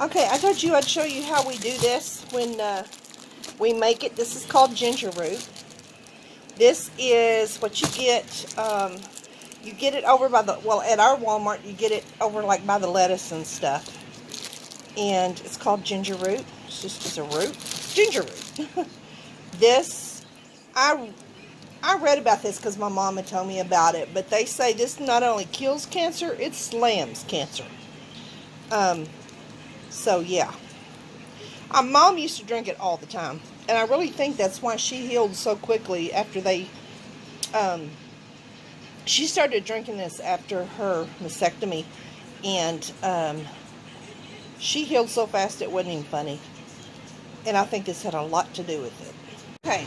Okay, I told you I'd show you how we do this when we make it. This is called ginger root. This is what you get. You get it over by the, well, at our Walmart, you get it over like by the lettuce and stuff. And it's called ginger root. It's just a root. Ginger root. This, I read about this because my mom had told me about it. But they say this not only kills cancer, it slams cancer. So yeah. Mom used to drink it all the time. And I really think that's why she healed so quickly after um, she started drinking this after her mastectomy. And she healed so fast it wasn't even funny. And I think this had a lot to do with it. Okay,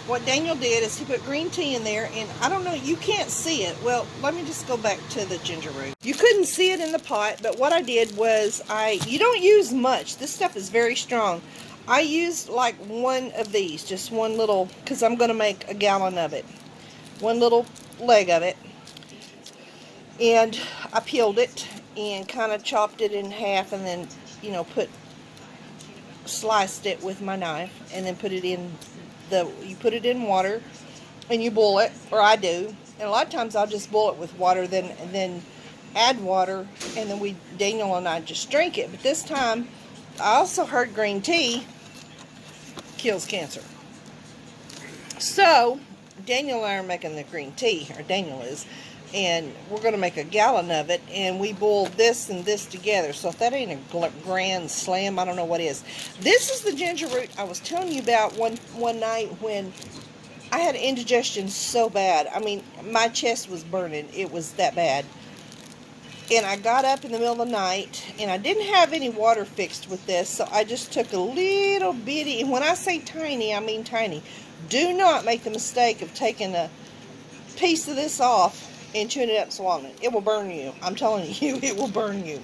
what Daniel did is he put green tea in there, and I don't know, you can't see it. Well, let me just go back to the ginger root. You couldn't see it in the pot, but what I did was you don't use much. This stuff is very strong. I used like one of these, just one little, because I'm going to make a gallon of it. One little leg of it. And I peeled it and kind of chopped it in half, and then, you know, sliced it with my knife, and then put it in you put it in water and you boil it, or I do. And a lot of times I'll just boil it with water, then add water, and then Daniel and I just drink it. But this time I also heard green tea kills cancer. So Daniel and I are making the green tea, or Daniel is, and we're going to make a gallon of it, and we boiled this and this together. So if that ain't a grand slam, I don't know what is. This is the ginger root I was telling you about one night when I had indigestion so bad. I mean, my chest was burning. It was that bad. And I got up in the middle of the night, and I didn't have any water fixed with this, so I just took a little bitty, and when I say tiny, I mean tiny. Do not make the mistake of taking a piece of this off and chewing it up, swallowing it. It will burn you. I'm telling you, it will burn you.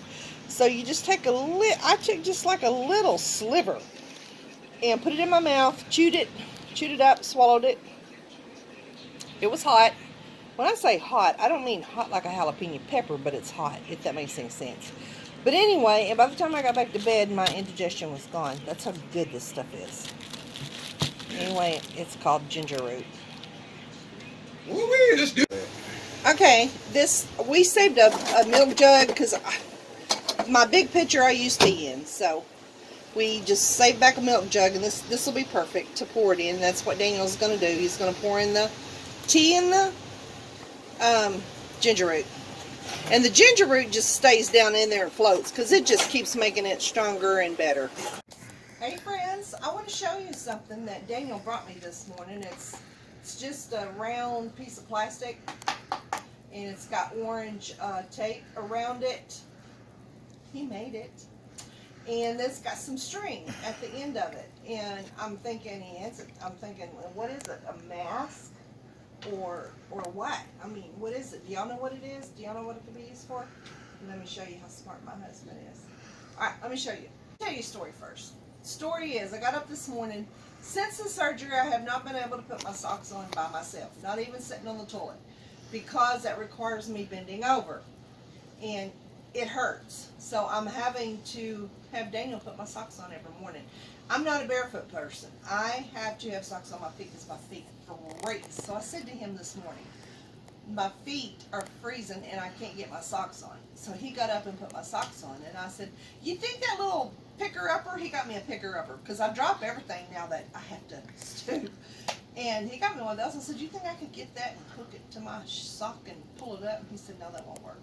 So you just take I took just like a little sliver and put it in my mouth, chewed it up, swallowed it. It was hot. When I say hot, I don't mean hot like a jalapeno pepper, but it's hot, if that makes any sense. But anyway, and by the time I got back to bed, my indigestion was gone. That's how good this stuff is. Anyway, it's called ginger root. Woo-wee, let's do it. Okay, we saved a milk jug because my big pitcher I use tea in, so we just saved back a milk jug, and this will be perfect to pour it in. That's what Daniel's going to do. He's going to pour in the tea in the ginger root, and the ginger root just stays down in there and floats because it just keeps making it stronger and better. Hey friends, I want to show you something that Daniel brought me this morning. It's just a round piece of plastic, and it's got orange tape around it. He made it. And it's got some string at the end of it. And I'm thinking, what is it? A mask? Or what? I mean, what is it? Do y'all know what it is? Do y'all know what it could be used for? Let me show you how smart my husband is. Alright, let me show you. I'll tell you a story first. Story is, I got up this morning. Since the surgery, I have not been able to put my socks on by myself. Not even sitting on the toilet. Because that requires me bending over. And it hurts. So I'm having to have Daniel put my socks on every morning. I'm not a barefoot person. I have to have socks on my feet because my feet freeze. So I said to him this morning, my feet are freezing and I can't get my socks on. So he got up and put my socks on, and I said, you think that little picker-upper? He got me a picker-upper because I drop everything now that I have to stoop. And he got me one of those. I said, you think I could get that and hook it to my sock and pull it up? And he said, no, that won't work.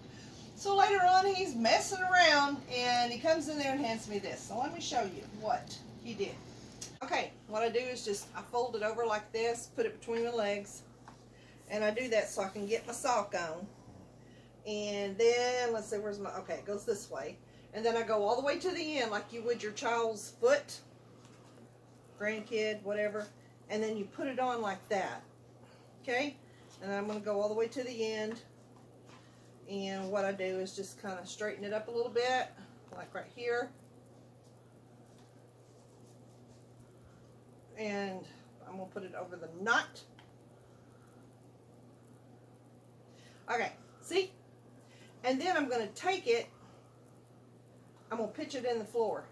So later on, he's messing around, and he comes in there and hands me this. So let me show you what he did. Okay, what I do is I fold it over like this, put it between my legs, and I do that so I can get my sock on. And then, let's see, okay, it goes this way. And then I go all the way to the end like you would your child's foot, grandkid, whatever. And then you put it on like that, okay? And I'm going to go all the way to the end. And what I do is just kind of straighten it up a little bit, like right here. And I'm going to put it over the knot. Okay, see? And then I'm going to take it I'm going to pitch it in the floor.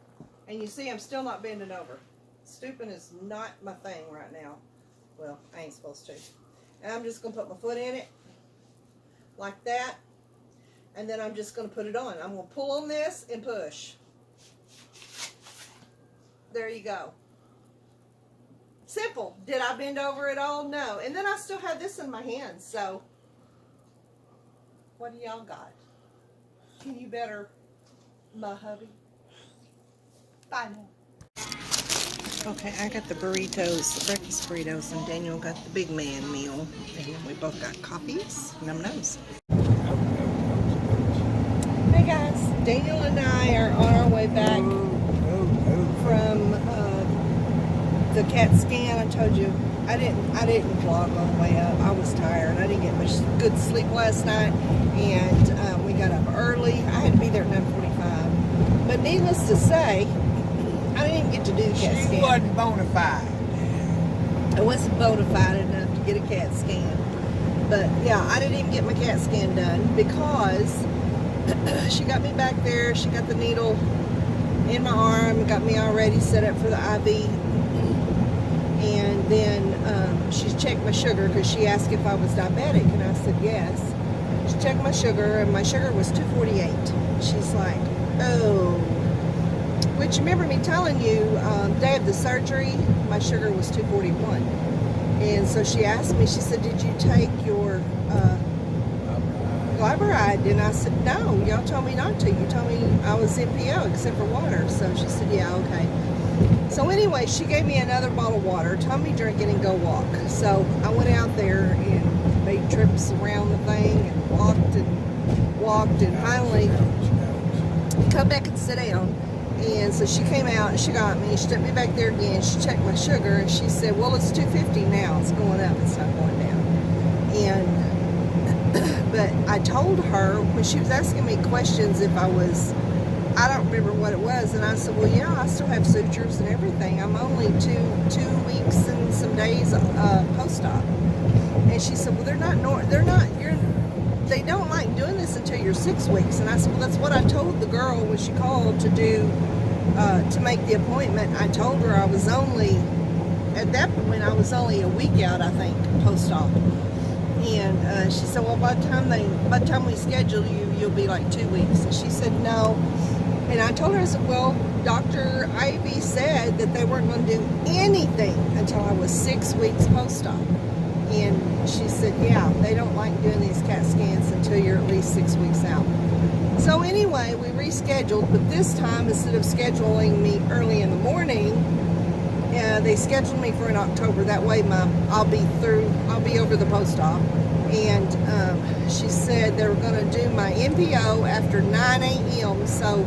And you see I'm still not bending over. Stooping is not my thing right now. Well, I ain't supposed to. And I'm just going to put my foot in it like that. And then I'm just going to put it on. I'm going to pull on this and push. There you go. Simple. Did I bend over at all? No. And then I still have this in my hands. So, what do y'all got? Can you better my hubby? Bye now. Okay, I got the burritos, the breakfast burritos, and Daniel got the big man meal. And we both got coffees. Num nose. Hey guys, Daniel and I are on our way back from the CAT scan. I told you I didn't vlog on the way up. I was tired. I didn't get much good sleep last night, and we got up early. I had to be there at 9:45. But needless to say, I didn't get to do the CAT scan. She wasn't bona fide. I wasn't bona fide enough to get a CAT scan. But yeah, I didn't even get my CAT scan done because she got me back there. She got the needle in my arm, got me all ready, set up for the IV. And then she checked my sugar because she asked if I was diabetic, and I said yes. She checked my sugar, and my sugar was 248. She's like, oh. Which, you remember me telling you, day of the surgery, my sugar was 241. And so she asked me, she said, did you take your glyburide? And I said, no, y'all told me not to. You told me I was NPO except for water. So she said, yeah, okay. So anyway, she gave me another bottle of water, told me drink it and go walk. So I went out there and made trips around the thing and walked and finally come back and sit down. And so she came out and she got me. She took me back there again. She checked my sugar and she said, well, it's 250 now. It's going up. It's not going down. And but I told her when she was asking me questions if I don't remember what it was. And I said, well, yeah, I still have sutures and everything. I'm only two weeks and some days post-op. And she said, well, they don't like doing this until you're 6 weeks. And I said, well, that's what I told the girl when she called to make the appointment. I told her I was only, at that point, I was only a week out, I think, post-op. And she said, well, by the time we schedule you, you'll be like 2 weeks. And she said, no. And I told her, I said, well, Dr. Ivy said that they weren't going to do anything until I was 6 weeks post-op. And she said, yeah, they don't like doing these CAT scans until you're at least 6 weeks out. So anyway, we rescheduled, but this time, instead of scheduling me early in the morning, they scheduled me for in October. That way I'll be over the post-op. And she said they were going to do my NPO after 9 a.m. So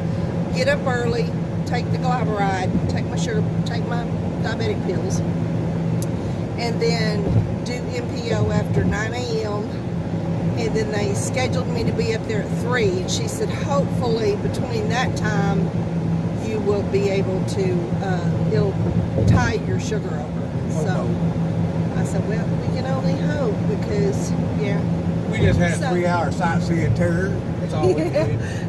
get up early, take the glyburide, take my sugar, take my diabetic pills, and then do NPO after 9 a.m. And then they scheduled me to be up there at 3. And she said, hopefully between that time, you will be able to, it'll tide your sugar over. So I said, well, we can only hope because, yeah. We just had a 3-hour sightseeing tour. That's all we did.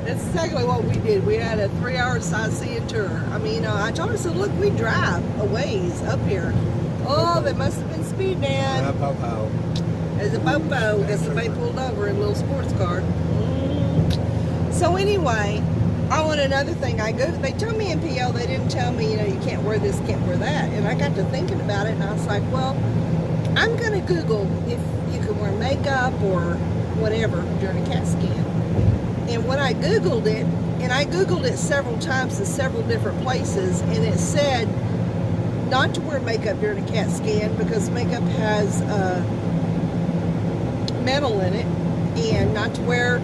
That's exactly what we did. We had a 3-hour sightseeing tour. I mean, I told her, I said, look, we drive a ways up here. Oh, they must have been speeding. There's a popo that somebody pulled over in a little sports car. So anyway, another thing. They told me NPO, they didn't tell me, you can't wear this, can't wear that. And I got to thinking about it, and I was like, well, I'm going to Google if you can wear makeup or whatever during a CAT scan. And when I Googled it, and I Googled it several times in several different places, and it said not to wear makeup during a CAT scan because makeup has metal in it, and not to wear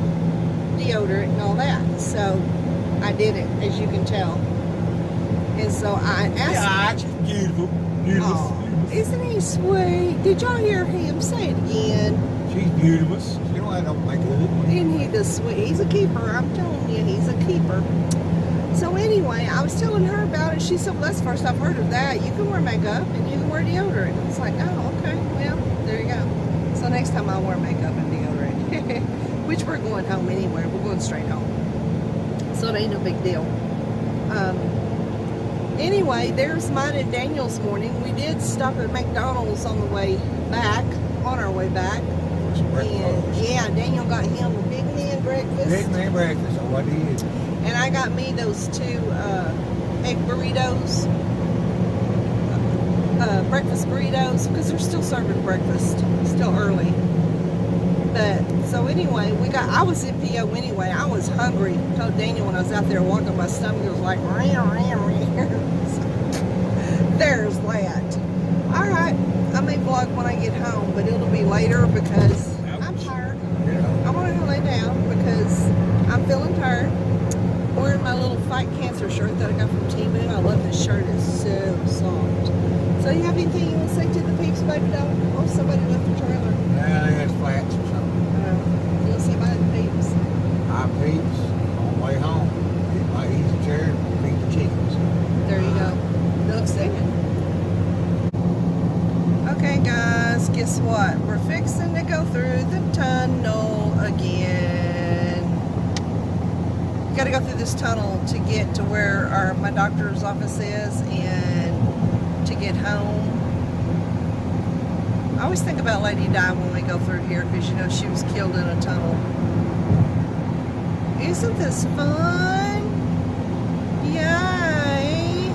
deodorant and all that. So I did it, as you can tell. And so I asked him. Yeah, beautiful. Beautiful. Isn't he sweet? Did y'all hear him? Say it again. She's beautiful. She don't have no makeup. Isn't he the sweet? He's a keeper. I'm telling you, he's a keeper. So anyway, I was telling her about it. She said, well, that's the first I've heard of that. You can wear makeup and you can wear deodorant. I was like, oh, okay. Well, there you go. So next time I'll wear makeup and deodorant. Which we're going home anyway. We're going straight home. So it ain't no big deal. Anyway, there's mine and Daniel's morning. We did stop at McDonald's on the way back, on our way back. Some breakfast. And yeah, Daniel got him a Big Man breakfast. Big man breakfast, so what do you eat? And I got me those 2 egg burritos, breakfast burritos, because they're still serving breakfast, still early. But, so anyway, I was in PO anyway. I was hungry. I told Daniel when I was out there walking, my stomach was like, ram, ram, ram. There's that. Alright, I may vlog when I get home, but it'll be later because I'm tired. I want to lay down because I'm feeling tired. Wearing my little Fight Cancer shirt that I got from Temu. I love this shirt. It's so soft. So you have anything you want to say to the peeps, baby doll? Oh, somebody left the trailer. Yeah, they had flats or something. You want to say bye to the peeps? Hi, peeps. On the way home, get my easy chair and feed the chickens. There you go. Enough singing. Okay, guys, guess what? We're fixing to go through the tunnel again. Got to go through this tunnel to get to where my doctor's office is and to get home. I always think about Lady Di when we go through here because, you know, she was killed in a tunnel. Isn't this fun? Yay!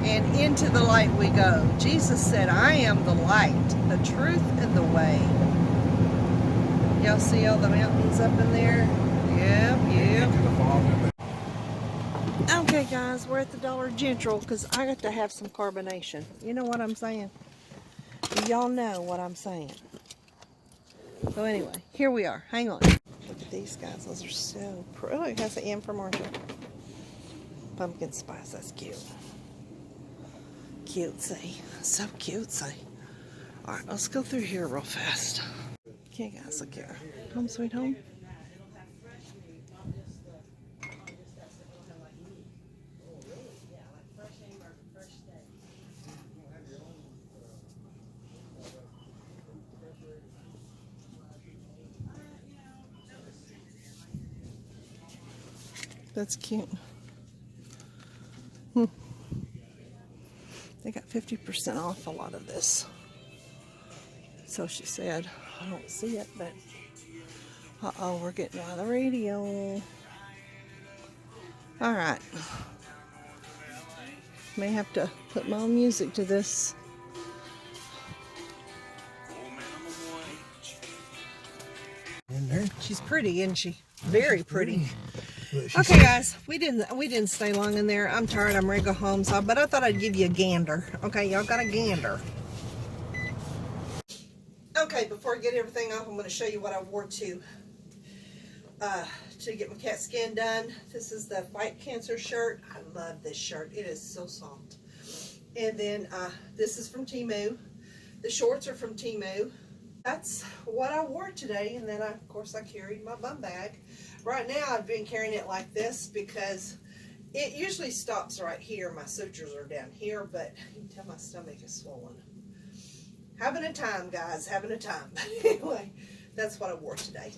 And into the light we go. Jesus said, I am the light, the truth, and the way. Y'all see all the mountains up in there? Yep, yep. Into the fog. Okay, guys, we're at the Dollar General because I got to have some carbonation. You know what I'm saying? Y'all know what I'm saying. So anyway, here we are. Hang on. Look at these guys. Those are so pretty. Oh, it has an M for Marshall. Pumpkin spice. That's cute. Cutesy. So cutesy. Alright, let's go through here real fast. Okay, guys, look here. Home sweet home. That's cute. They got 50% off a lot of this. So she said. I don't see it, but uh-oh, we're getting on the radio. Alright. May have to put my own music to this. In there. She's pretty, isn't she? Very pretty. Okay, guys, we didn't stay long in there. I'm tired. I'm ready to go home. But I thought I'd give you a gander. Okay, y'all got a gander. Okay, before I get everything off, I'm going to show you what I wore to get my cat scan done. This is the Fight Cancer shirt. I love this shirt. It is so soft. And then this is from Temu. The shorts are from Temu. That's what I wore today. And then, of course, I carried my bum bag. Right now, I've been carrying it like this because it usually stops right here. My sutures are down here, but you can tell my stomach is swollen. Having a time, guys. Having a time. Anyway, that's what I wore today.